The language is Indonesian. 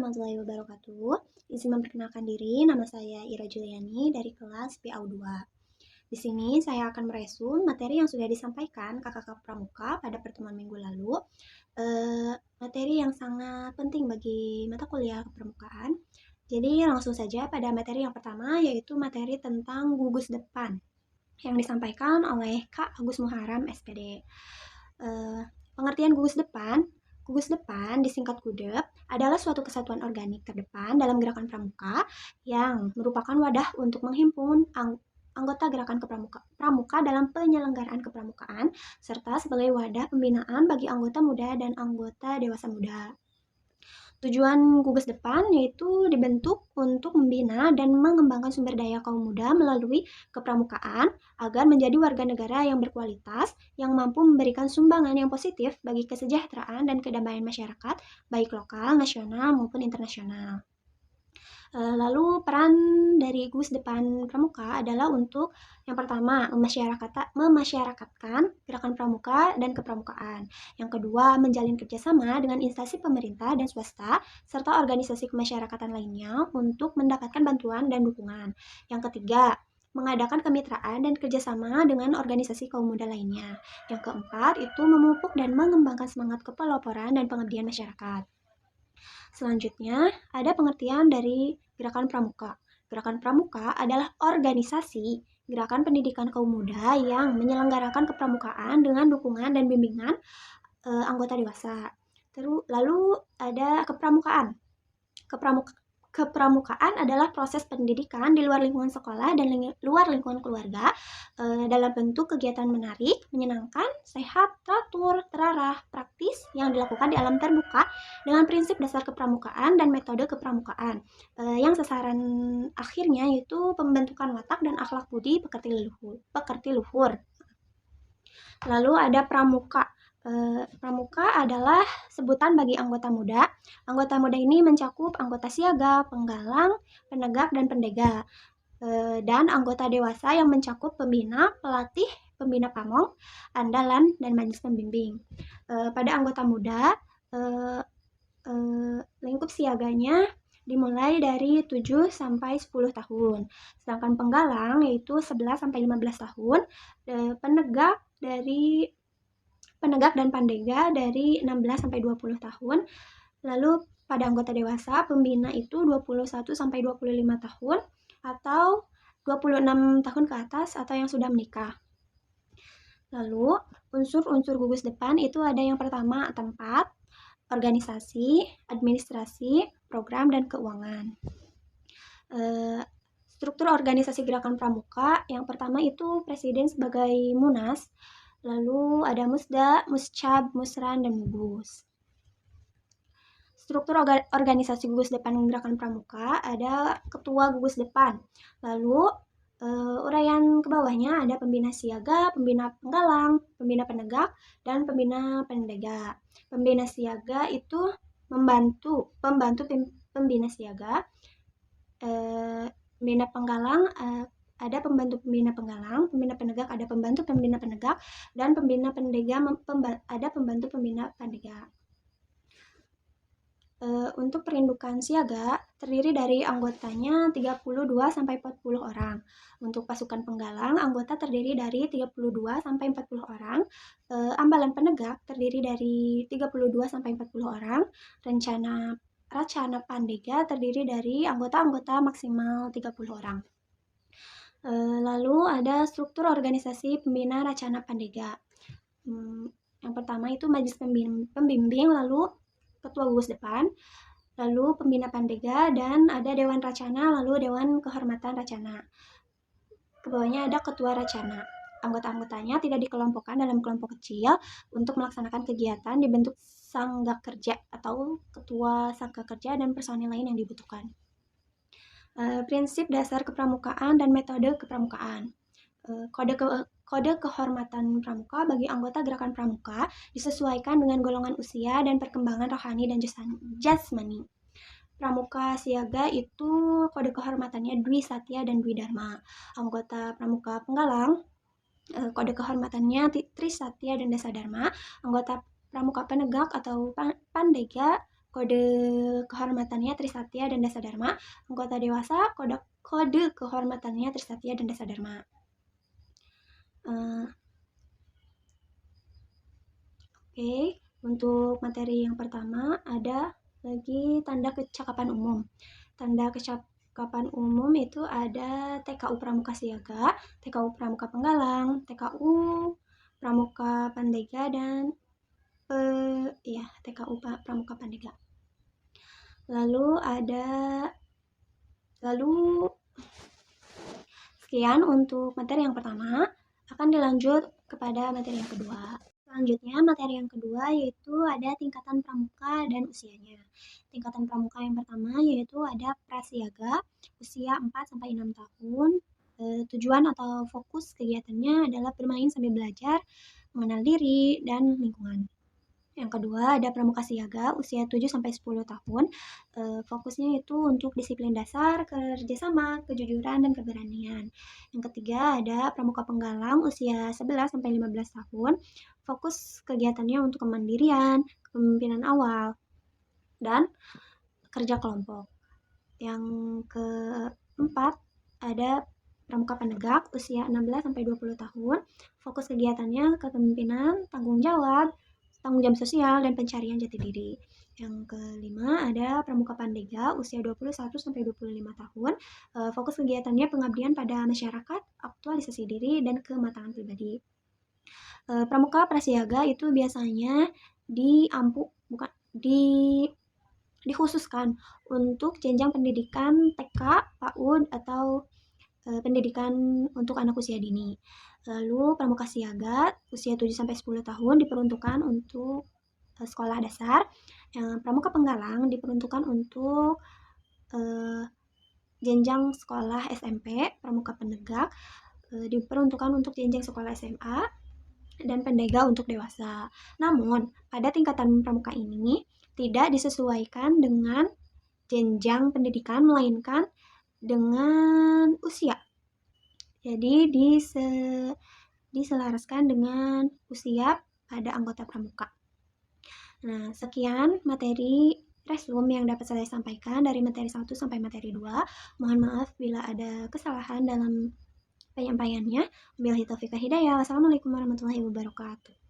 warahmatullahi wabarakatuh. Izin memperkenalkan diri, nama saya Ira Juliani dari kelas PAU 2. Di sini saya akan meresum materi yang sudah disampaikan Kakak Pramuka pada pertemuan minggu lalu. Materi yang sangat penting bagi mata kuliah kepramukaan. Jadi langsung saja pada materi yang pertama, yaitu materi tentang gugus depan yang disampaikan oleh Kak Agus Muharam, SPD. Pengertian gugus depan. Gugus depan, disingkat GUDEP, adalah suatu kesatuan organik terdepan dalam gerakan pramuka yang merupakan wadah untuk menghimpun anggota gerakan pramuka dalam penyelenggaraan kepramukaan, serta sebagai wadah pembinaan bagi anggota muda dan anggota dewasa muda. Tujuan gugus depan yaitu dibentuk untuk membina dan mengembangkan sumber daya kaum muda melalui kepramukaan agar menjadi warga negara yang berkualitas, yang mampu memberikan sumbangan yang positif bagi kesejahteraan dan kedamaian masyarakat, baik lokal, nasional, maupun internasional. Lalu peran dari gugus depan pramuka adalah untuk yang pertama memasyarakatkan gerakan pramuka dan kepramukaan. Yang kedua, menjalin kerjasama dengan instansi pemerintah dan swasta serta organisasi kemasyarakatan lainnya untuk mendapatkan bantuan dan dukungan. Yang ketiga, mengadakan kemitraan dan kerjasama dengan organisasi kaum muda lainnya. Yang keempat, itu memupuk dan mengembangkan semangat kepeloporan dan pengabdian masyarakat. Selanjutnya, ada pengertian dari gerakan pramuka. Gerakan pramuka adalah organisasi gerakan pendidikan kaum muda yang menyelenggarakan kepramukaan dengan dukungan dan bimbingan anggota dewasa. Lalu ada kepramukaan. Kepramukaan adalah proses pendidikan di luar lingkungan sekolah dan luar lingkungan keluarga dalam bentuk kegiatan menarik, menyenangkan, sehat, teratur, terarah, praktis yang dilakukan di alam terbuka dengan prinsip dasar kepramukaan dan metode kepramukaan yang sasaran akhirnya yaitu pembentukan watak dan akhlak budi pekerti luhur. Lalu ada pramuka. Pramuka adalah sebutan bagi anggota muda. Anggota muda ini mencakup anggota siaga, penggalang, penegak, dan pendega. Dan anggota dewasa yang mencakup pembina, pelatih, pembina pamong, andalan, dan majelis pembimbing. Pada anggota muda, lingkup siaganya dimulai dari 7 sampai 10 tahun. Sedangkan penggalang yaitu 11 sampai 15 tahun. Penegak dan pandega dari 16 sampai 20 tahun. Lalu pada anggota dewasa, pembina itu 21 sampai 25 tahun atau 26 tahun ke atas atau yang sudah menikah. Lalu unsur-unsur gugus depan itu ada yang pertama tempat, organisasi, administrasi, program, dan keuangan. Struktur organisasi gerakan pramuka, yang pertama itu presiden sebagai munas, lalu ada musda, muscab, musran, dan mugus. Struktur organisasi gugus depan gerakan pramuka, ada ketua gugus depan, lalu uraian ke bawahnya ada pembina siaga, pembina penggalang, pembina penegak, dan pembina pendega. Pembina siaga itu pembantu pembina siaga. Pembina penggalang ada pembantu pembina penggalang, pembina penegak ada pembantu pembina penegak, dan pembina pendega ada pembantu pembina pendega. Untuk perindukan siaga terdiri dari anggotanya 32 sampai 40 orang. Untuk pasukan penggalang, anggota terdiri dari 32 sampai 40 orang. Ambalan penegak terdiri dari 32 sampai 40 orang. Racana pandega terdiri dari anggota-anggota maksimal 30 orang. Lalu ada struktur organisasi pembina racana pandega. Yang pertama itu majelis pembimbing, lalu ketua gugus depan, lalu pembina pandega, dan ada dewan racana, lalu dewan kehormatan racana. Kebawahnya ada ketua racana. Anggota-anggotanya tidak dikelompokkan dalam kelompok kecil untuk melaksanakan kegiatan dibentuk sangga kerja atau ketua sangga kerja dan personil lain yang dibutuhkan. Prinsip dasar kepramukaan dan metode kepramukaan. Kode kehormatan pramuka bagi anggota gerakan pramuka disesuaikan dengan golongan usia dan perkembangan rohani dan jasmani. Pramuka siaga itu kode kehormatannya Dwi Satya dan Dwi Dharma. Anggota pramuka penggalang kode kehormatannya Tri Satya dan Desa Dharma. Anggota pramuka penegak atau pandega kode kehormatannya Trisatya dan Dasa Dharma. Anggota dewasa, kode kehormatannya Trisatya dan Dasa Dharma. Oke, untuk materi yang pertama ada lagi tanda kecakapan umum. Tanda kecakapan umum itu ada TKU Pramuka Siaga, TKU Pramuka Penggalang, TKU Pramuka Pandega, dan TKU Pramuka Pandega. Sekian untuk materi yang pertama. Akan dilanjut kepada materi yang kedua. Selanjutnya, materi yang kedua yaitu ada tingkatan pramuka dan usianya. Tingkatan pramuka yang pertama yaitu ada prasiaga, usia 4-6 tahun. Tujuan atau fokus kegiatannya adalah bermain sambil belajar, mengenal diri, dan lingkungan. Yang kedua ada pramuka siaga, usia 7-10 tahun. Fokusnya itu untuk disiplin dasar, kerjasama, kejujuran, dan keberanian. Yang ketiga ada pramuka penggalang, usia 11-15 tahun. Fokus kegiatannya untuk kemandirian, kepemimpinan awal, dan kerja kelompok. Yang keempat ada pramuka penegak, usia 16-20 tahun. Fokus kegiatannya kepemimpinan, tanggung jawab sosial, dan pencarian jati diri. Yang kelima ada pramuka pandega, usia 21-25 tahun. Fokus kegiatannya pengabdian pada masyarakat, aktualisasi diri, dan kematangan pribadi. Pramuka prasiaga itu biasanya dikhususkan untuk jenjang pendidikan TK, PAUD, atau pendidikan untuk anak usia dini. Lalu pramuka siaga usia 7-10 tahun diperuntukkan untuk sekolah dasar. Yang pramuka penggalang diperuntukkan untuk jenjang sekolah SMP. Pramuka penegak diperuntukkan untuk jenjang sekolah SMA, dan pendega untuk dewasa. Namun, pada tingkatan pramuka ini tidak disesuaikan dengan jenjang pendidikan, melainkan dengan usia. Jadi diselaraskan dengan usia pada anggota pramuka. Nah, sekian materi resume yang dapat saya sampaikan dari materi 1 sampai materi 2. Mohon maaf bila ada kesalahan dalam penyampaiannya. Wabillahi taufiq wal hidayah. Wassalamualaikum warahmatullahi wabarakatuh.